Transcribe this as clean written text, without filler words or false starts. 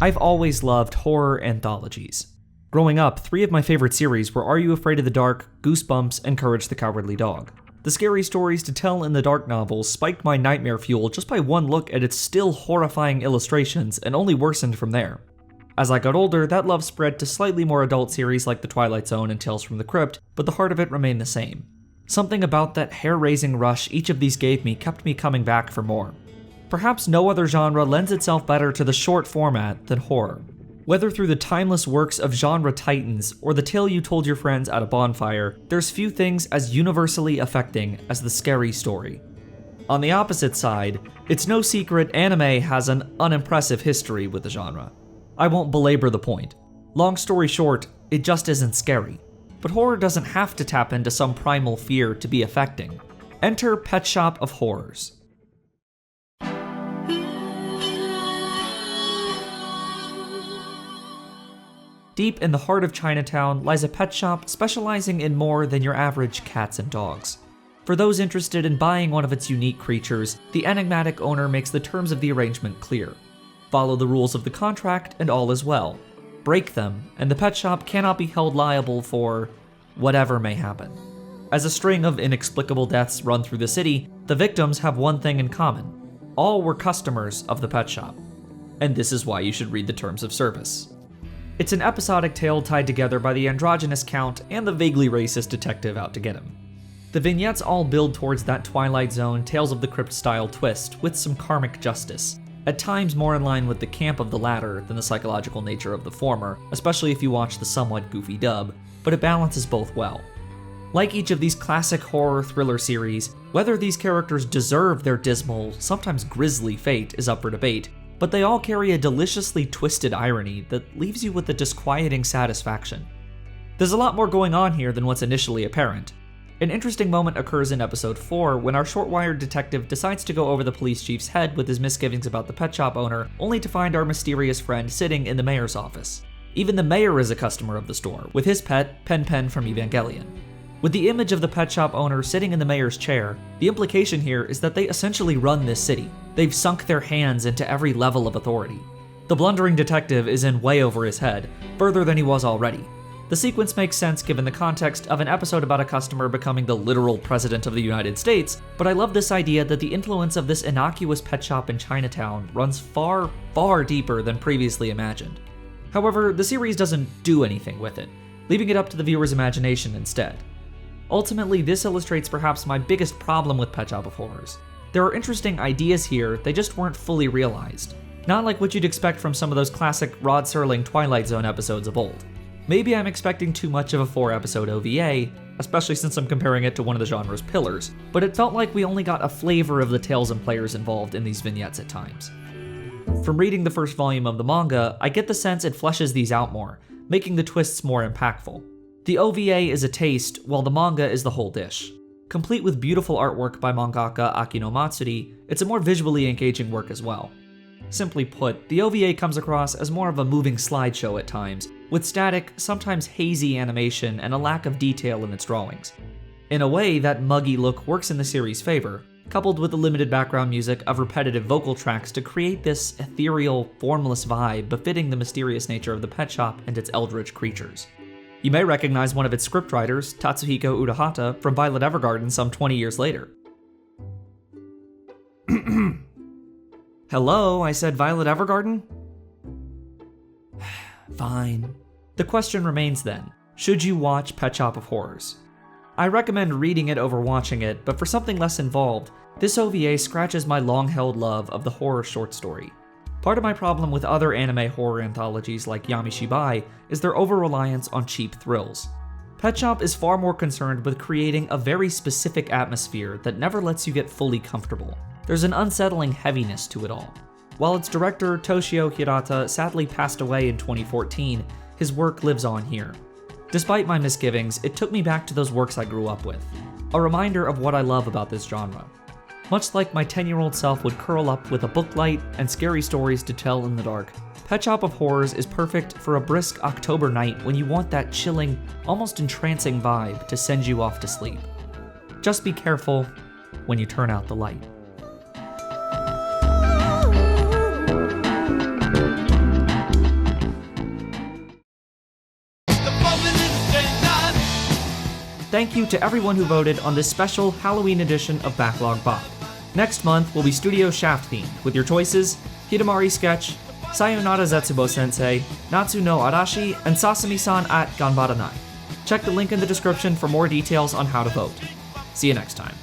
I've always loved horror anthologies. Growing up, 3 of my favorite series were Are You Afraid of the Dark, Goosebumps, and Courage the Cowardly Dog. The scary stories to tell in the dark novels spiked my nightmare fuel just by one look at its still horrifying illustrations and only worsened from there. As I got older, that love spread to slightly more adult series like The Twilight Zone and Tales from the Crypt, but the heart of it remained the same. Something about that hair-raising rush each of these gave me kept me coming back for more. Perhaps no other genre lends itself better to the short format than horror. Whether through the timeless works of genre titans or the tale you told your friends at a bonfire, there's few things as universally affecting as the scary story. On the opposite side, it's no secret anime has an unimpressive history with the genre. I won't belabor the point. Long story short, it just isn't scary. But horror doesn't have to tap into some primal fear to be affecting. Enter Pet Shop of Horrors. Deep in the heart of Chinatown lies a pet shop specializing in more than your average cats and dogs. For those interested in buying one of its unique creatures, the enigmatic owner makes the terms of the arrangement clear. Follow the rules of the contract and all is well. Break them, and the pet shop cannot be held liable for whatever may happen. As a string of inexplicable deaths run through the city, the victims have one thing in common. All were customers of the pet shop. And this is why you should read the terms of service. It's an episodic tale tied together by the androgynous count and the vaguely racist detective out to get him. The vignettes all build towards that Twilight Zone, Tales of the Crypt style twist with some karmic justice, at times more in line with the camp of the latter than the psychological nature of the former, especially if you watch the somewhat goofy dub, but it balances both well. Like each of these classic horror thriller series, whether these characters deserve their dismal, sometimes grisly fate is up for debate, but they all carry a deliciously twisted irony that leaves you with a disquieting satisfaction. There's a lot more going on here than what's initially apparent. An interesting moment occurs in episode 4 when our short-wired detective decides to go over the police chief's head with his misgivings about the pet shop owner, only to find our mysterious friend sitting in the mayor's office. Even the mayor is a customer of the store, with his pet, Pen Pen from Evangelion. With the image of the pet shop owner sitting in the mayor's chair, the implication here is that they essentially run this city. They've sunk their hands into every level of authority. The blundering detective is in way over his head, further than he was already. The sequence makes sense given the context of an episode about a customer becoming the literal president of the United States, but I love this idea that the influence of this innocuous pet shop in Chinatown runs far, far deeper than previously imagined. However, the series doesn't do anything with it, leaving it up to the viewer's imagination instead. Ultimately, this illustrates perhaps my biggest problem with Pet Shop of Horrors. There are interesting ideas here, they just weren't fully realized. Not like what you'd expect from some of those classic Rod Serling Twilight Zone episodes of old. Maybe I'm expecting too much of a 4-episode OVA, especially since I'm comparing it to one of the genre's pillars, but it felt like we only got a flavor of the tales and players involved in these vignettes at times. From reading the first volume of the manga, I get the sense it fleshes these out more, making the twists more impactful. The OVA is a taste, while the manga is the whole dish. Complete with beautiful artwork by mangaka Akino Matsuri, it's a more visually engaging work as well. Simply put, the OVA comes across as more of a moving slideshow at times, with static, sometimes hazy animation and a lack of detail in its drawings. In a way, that muggy look works in the series' favor, coupled with the limited background music of repetitive vocal tracks to create this ethereal, formless vibe befitting the mysterious nature of the pet shop and its eldritch creatures. You may recognize one of its scriptwriters, Tatsuhiko Urahata, from Violet Evergarden some 20 years later. Hello, I said Violet Evergarden? Fine. The question remains then, should you watch Pet Shop of Horrors? I recommend reading it over watching it, but for something less involved, this OVA scratches my long-held love of the horror short story. Part of my problem with other anime horror anthologies like Yamishibai is their over-reliance on cheap thrills. Pet Shop is far more concerned with creating a very specific atmosphere that never lets you get fully comfortable. There's an unsettling heaviness to it all. While its director, Toshio Hirata, sadly passed away in 2014, his work lives on here. Despite my misgivings, it took me back to those works I grew up with. A reminder of what I love about this genre. Much like my 10-year-old self would curl up with a book light and scary stories to tell in the dark, Pet Shop of Horrors is perfect for a brisk October night when you want that chilling, almost entrancing vibe to send you off to sleep. Just be careful when you turn out the light. thank you to everyone who voted on this special Halloween edition of Backlog Bop. Next month will be Studio Shaft themed, with your choices Hidamari Sketch, Sayonara Zetsubo Sensei, Natsu no Arashi, and Sasami-san at Ganbaranai. Check the link in the description for more details on how to vote. See you next time.